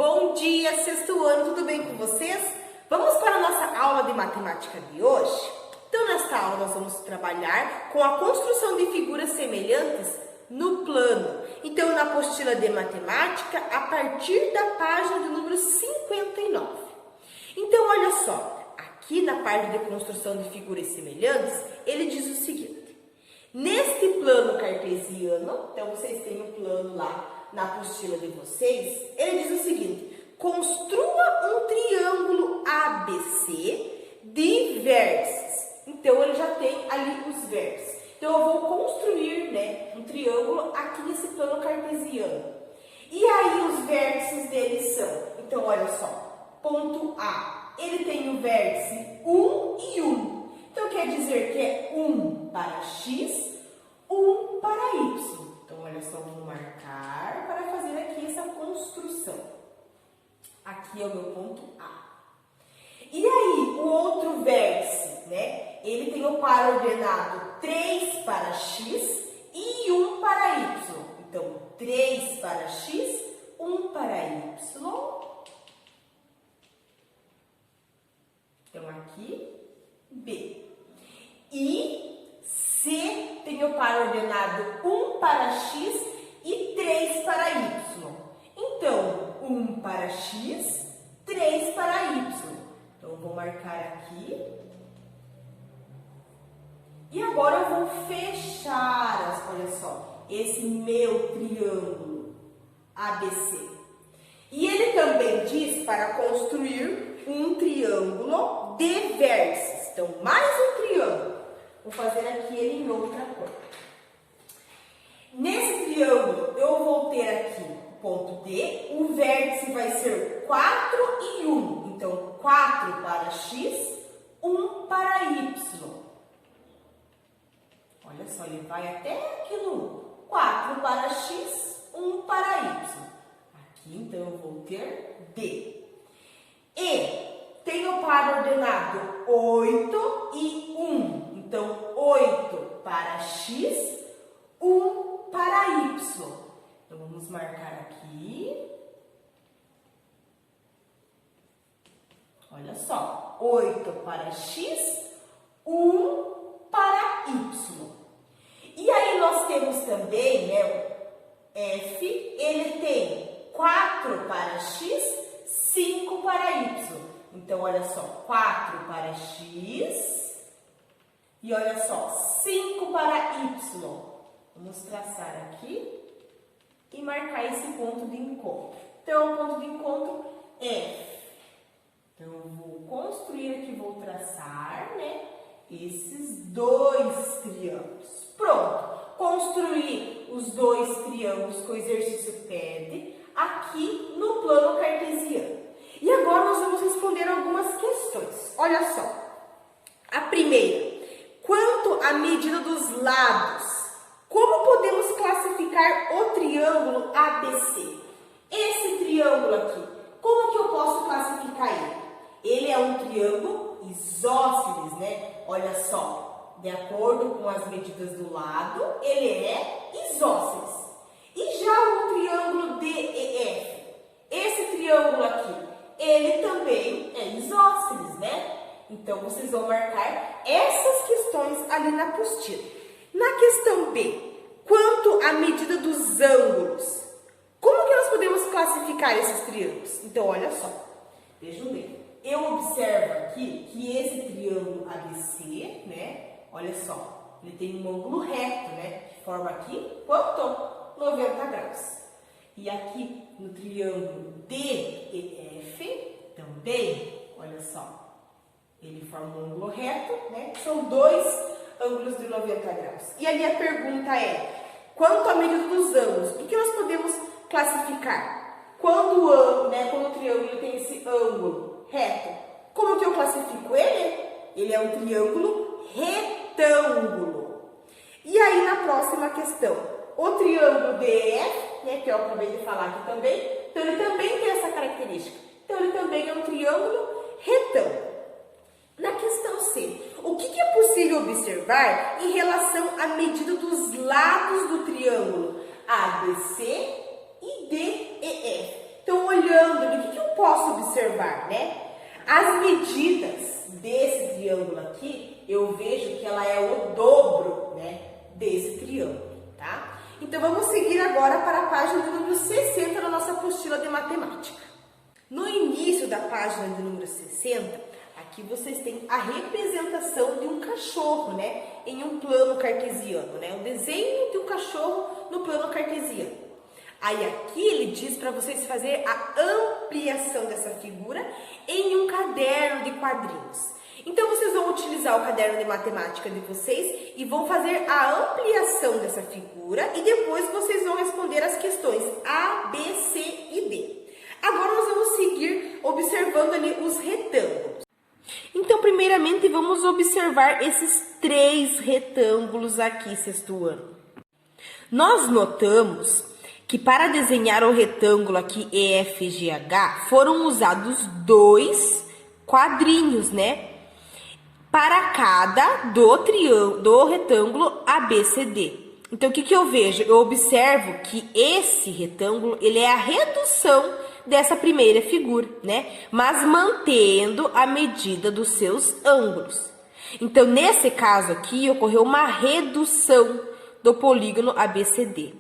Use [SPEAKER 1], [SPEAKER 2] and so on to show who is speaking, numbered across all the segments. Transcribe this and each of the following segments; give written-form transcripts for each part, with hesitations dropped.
[SPEAKER 1] Bom dia, sexto ano, tudo bem com vocês? Vamos para a nossa aula de matemática de hoje? Então, nesta aula, nós vamos trabalhar com a construção de figuras semelhantes no plano. Então, na apostila de matemática, a partir da página de número 59. Então, olha só, aqui na parte de construção de figuras semelhantes, ele diz o seguinte: neste plano cartesiano, então vocês têm o plano lá na apostila de vocês, ele diz o seguinte: construa um triângulo ABC de vértices. Então, ele já tem ali os vértices. Então, eu vou construir, um triângulo aqui nesse plano cartesiano. E aí, os vértices dele são, então, olha só, ponto A, ele tem o vértice 1 e 1. Então, quer dizer que é 1 para X, 1 para Y. Então, olha só, vou marcar para fazer aqui essa construção. Aqui é o meu ponto A. E aí, o outro vértice, ele tem o par ordenado 3 para X e 1 para Y. Então, 3 para X, 1 para Y. Então, aqui, B. E C tem o par ordenado 1 para X e 3 para Y. Então, 1 para X, 3 para Y. Então, eu vou marcar aqui. E agora eu vou fechar, olha só, esse meu triângulo ABC. E ele também diz para construir um triângulo de vértices. Então, mais um triângulo. Vou fazer aqui ele em outra cor. Nesse triângulo, eu vou ter aqui o ponto D. O vértice vai ser 4 e 1. Então, 4 para X, 1 para Y. Olha só, ele vai até aqui no 1. 4 para X, 1 para Y. Aqui, então, eu vou ter D. E tem o par ordenado 8 e 1. Então, 8 para X, 1 para Y. Então, vamos marcar aqui. Olha só, 8 para X, 1 para Y. E aí, nós temos também, o F, ele tem 4 para X, 5 para Y. Então, olha só, 4 para X e olha só, 5 para Y. Vamos traçar aqui e marcar esse ponto de encontro. Então, o ponto de encontro F. Então, eu vou construir aqui, vou traçar, esses dois triângulos. Pronto! Construir os dois triângulos que o exercício pede aqui no plano cartesiano. E agora nós vamos responder algumas questões. Olha só. A primeira, quanto à medida dos lados, como podemos classificar o triângulo ABC? Esse triângulo aqui, como que eu posso classificar ele? Ele é um triângulo isósceles, Olha só, de acordo com as medidas do lado, ele é isósceles. E já o triângulo DEF, esse triângulo aqui, ele também é isósceles, Então, vocês vão marcar essas questões ali na apostila. Na questão B, quanto à medida dos ângulos, como que nós podemos classificar esses triângulos? Então, olha só, vejam bem. Eu observo aqui que esse triângulo ABC, olha só, ele tem um ângulo reto, que forma aqui, quanto? 90 graus. E aqui no triângulo DEF, também, olha só, ele forma um ângulo reto, São dois ângulos de 90 graus. E ali a pergunta é, quanto à medida dos ângulos, o que nós podemos classificar? Quando o triângulo tem esse ângulo reto, como que eu classifico ele? Ele é um triângulo retângulo. E aí, na próxima questão, o triângulo DEF, que eu acabei de falar aqui também, então ele também tem essa característica. Então, ele também é um triângulo retângulo. Na questão C, o que é possível observar em relação à medida dos lados do triângulo ABC e DEF? Então, olhando olhando, o que eu posso observar, né? As medidas desse triângulo aqui, eu vejo que ela é o dobro, né, desse triângulo, tá? Então, vamos seguir agora para a página de número 60 da nossa apostila de matemática. No início da página de número 60, aqui vocês têm a representação de um cachorro, né, em um plano cartesiano, né, o desenho de um cachorro no plano cartesiano. Aí aqui ele diz para vocês fazer a ampliação dessa figura em um caderno de quadrinhos. Então, vocês vão utilizar o caderno de matemática de vocês e vão fazer a ampliação dessa figura e depois vocês vão responder as questões A, B, C e D. Agora, nós vamos seguir observando ali os retângulos. Então, primeiramente, vamos observar esses 3 retângulos aqui, sexto ano. Nós notamos que para desenhar o retângulo aqui EFGH, foram usados 2 quadrinhos, né? Para cada do retângulo ABCD. Então, o que eu vejo? Eu observo que esse retângulo, ele é a redução dessa primeira figura, né? Mas mantendo a medida dos seus ângulos. Então, nesse caso aqui, ocorreu uma redução do polígono ABCD.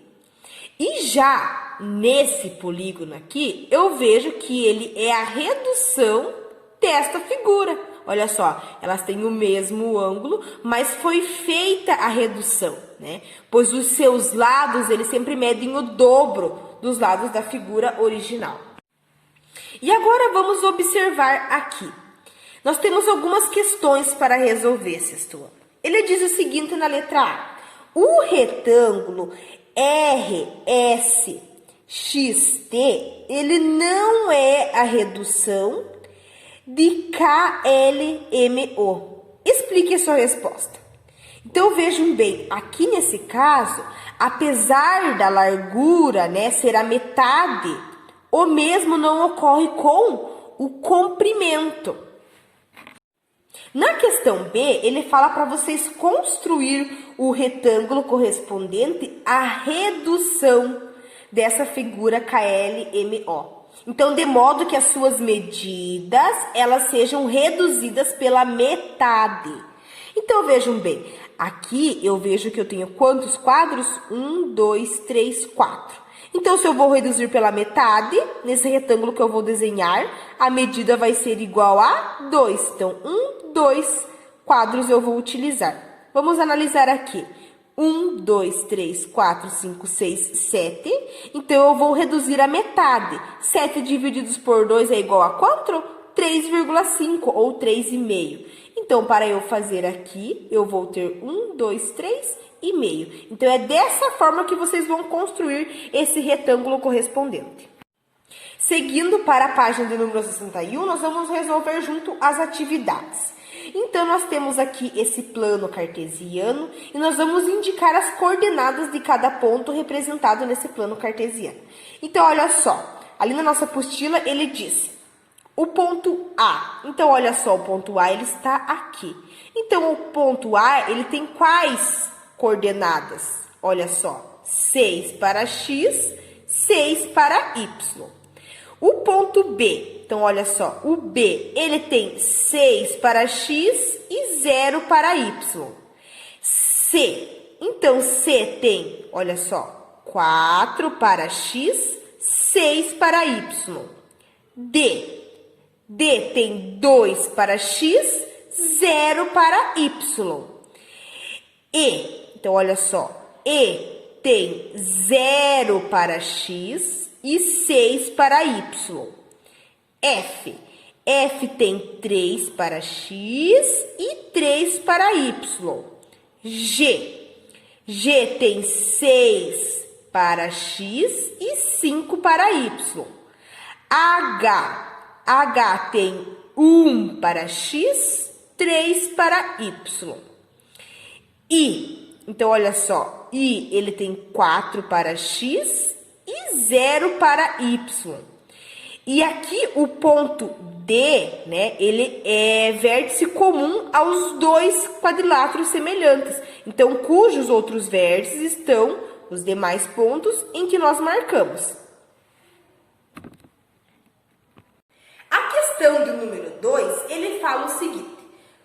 [SPEAKER 1] E já nesse polígono aqui, eu vejo que ele é a redução desta figura. Olha só, elas têm o mesmo ângulo, mas foi feita a redução, né? Pois os seus lados, eles sempre medem o dobro dos lados da figura original. E agora vamos observar aqui. Nós temos algumas questões para resolver, sexto ano. Ele diz o seguinte na letra A. O retângulo RSXT, ele não é a redução de KLMO. Explique a sua resposta. Então, vejam bem, aqui nesse caso, apesar da largura, né, ser a metade, o mesmo não ocorre com o comprimento. Na questão B, ele fala para vocês construir o retângulo correspondente à redução dessa figura KLMO. Então, de modo que as suas medidas, elas sejam reduzidas pela metade. Então, vejam bem, aqui eu vejo que eu tenho quantos quadros? 1, 2, 3, 4. Então, se eu vou reduzir pela metade, nesse retângulo que eu vou desenhar, a medida vai ser igual a 2. Então, 1, 2 quadros eu vou utilizar. Vamos analisar aqui. 1, 2, 3, 4, 5, 6, 7. Então, eu vou reduzir a metade. 7 divididos por 2 é igual a quanto? 3,5 ou 3,5. Então, para eu fazer aqui, eu vou ter 1, 2, 3 e meio. Então, é dessa forma que vocês vão construir esse retângulo correspondente. Seguindo para a página de número 61, nós vamos resolver junto as atividades. Então, nós temos aqui esse plano cartesiano e nós vamos indicar as coordenadas de cada ponto representado nesse plano cartesiano. Então, olha só, ali na nossa apostila ele diz o ponto A. Então, olha só, o ponto A ele está aqui. Então, o ponto A ele tem quais coordenadas? Olha só, 6 para x, 6 para y. O ponto B, então olha só, o B, ele tem 6 para x e 0 para y. C, então C tem, olha só, 4 para x, 6 para y. D tem 2 para x, 0 para y. E, então olha só, E tem 0 para x e 6 para y. F tem 3 para x e 3 para y. G tem 6 para x e 5 para y. H tem 1 para x, 3 para y. I, então olha só, I ele tem 4 para x e 0 para y. E aqui o ponto D, né, ele é vértice comum aos dois quadriláteros semelhantes. Então, cujos outros vértices estão os demais pontos em que nós marcamos. questão do número 2, ele fala o seguinte: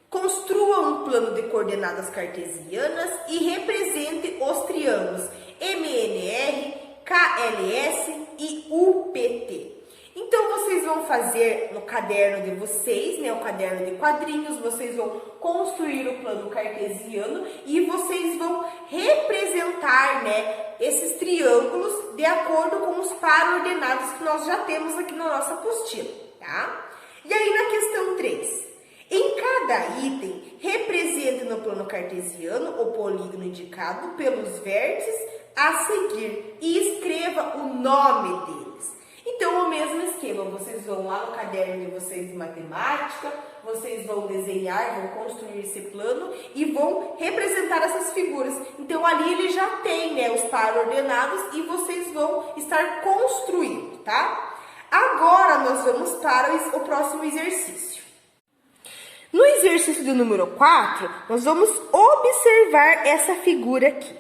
[SPEAKER 1] construa um plano de coordenadas cartesianas e represente os triângulos MNR, KLS e UPT. Então, vocês vão fazer no caderno de vocês, né, o caderno de quadrinhos, vocês vão construir o plano cartesiano e vocês vão representar, né, esses triângulos de acordo com os par-ordenados que nós já temos aqui na nossa apostila, tá? E aí, na questão 3, em cada item, represente no plano cartesiano o polígono indicado pelos vértices a seguir e escreva o nome deles. Então, o mesmo esquema, vocês vão lá no caderno de vocês de matemática, vocês vão desenhar, vão construir esse plano e vão representar essas figuras. Então, ali ele já tem, né, os par-ordenados e vocês vão estar construindo, tá? Agora, nós vamos para o próximo exercício. No exercício do número 4, nós vamos observar essa figura aqui.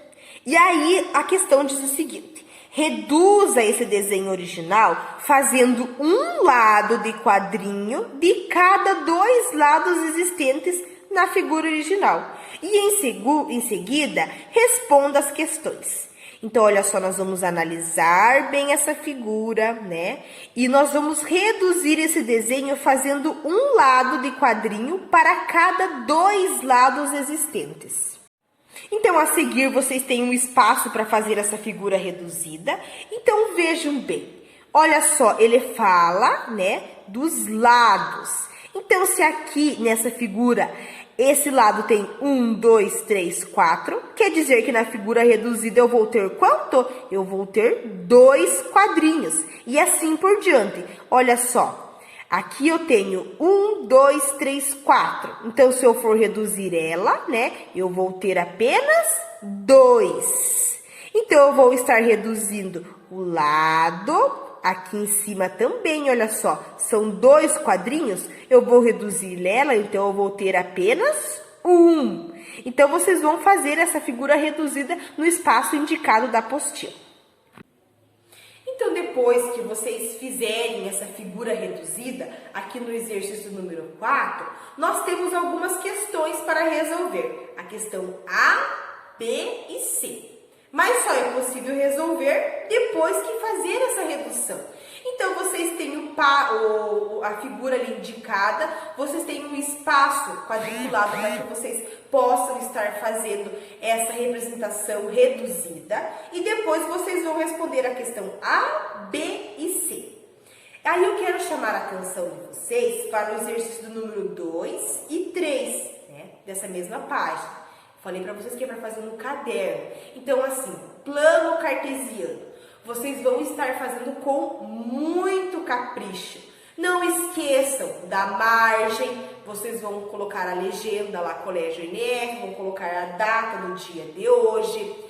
[SPEAKER 1] E aí, a questão diz o seguinte: reduza esse desenho original fazendo um lado de quadrinho de cada 2 lados existentes na figura original. E em seguida, responda as questões. Então, olha só, nós vamos analisar bem essa figura, né? E nós vamos reduzir esse desenho fazendo um lado de quadrinho para cada 2 lados existentes. Então, a seguir, vocês têm um espaço para fazer essa figura reduzida. Então, vejam bem. Olha só, ele fala, né, dos lados. Então, se aqui nessa figura, esse lado tem 1, 2, 3, 4, quer dizer que na figura reduzida eu vou ter quanto? Eu vou ter 2 quadrinhos. E assim por diante. Olha só. Aqui eu tenho 1, 2, 3, 4. Então, se eu for reduzir ela, né, eu vou ter apenas 2. Então, eu vou estar reduzindo o lado, aqui em cima também, olha só, são 2 quadrinhos, eu vou reduzir ela, então eu vou ter apenas 1. Então, vocês vão fazer essa figura reduzida no espaço indicado da apostila. Então, depois que vocês fizerem essa figura reduzida, aqui no exercício número 4, nós temos algumas questões para resolver. A questão A, B e C. Mas só é possível resolver depois que fazer essa redução. Então, vocês têm a figura ali indicada, vocês têm um espaço quadriculado para que vocês possam estar fazendo essa representação reduzida. E depois vocês vão responder a questão A, B e C. Aí eu quero chamar a atenção de vocês para o exercício do número 2 e 3, né, dessa mesma página. Falei para vocês que é para fazer no caderno. Então, assim, plano cartesiano. Vocês vão estar fazendo com muito capricho. Não esqueçam da margem. Vocês vão colocar a legenda lá, Colégio NF, vão colocar a data do dia de hoje.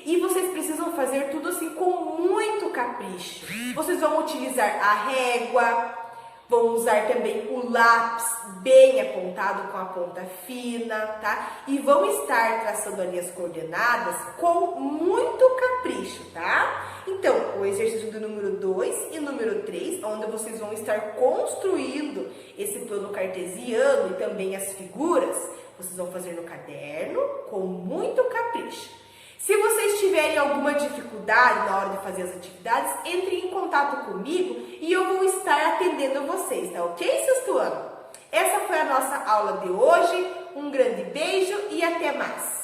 [SPEAKER 1] E vocês precisam fazer tudo assim com muito capricho. Vocês vão utilizar a régua. Vão usar também o lápis bem apontado com a ponta fina, tá? E vão estar traçando ali as coordenadas com muito capricho, tá? Então, o exercício do número 2 e número 3, onde vocês vão estar construindo esse plano cartesiano e também as figuras, vocês vão fazer no caderno com muito capricho. Se vocês tiverem alguma dificuldade na hora de fazer as atividades, entrem em contato comigo e eu vou estar atendendo vocês, tá ok, sexto ano? Essa foi a nossa aula de hoje. Um grande beijo e até mais!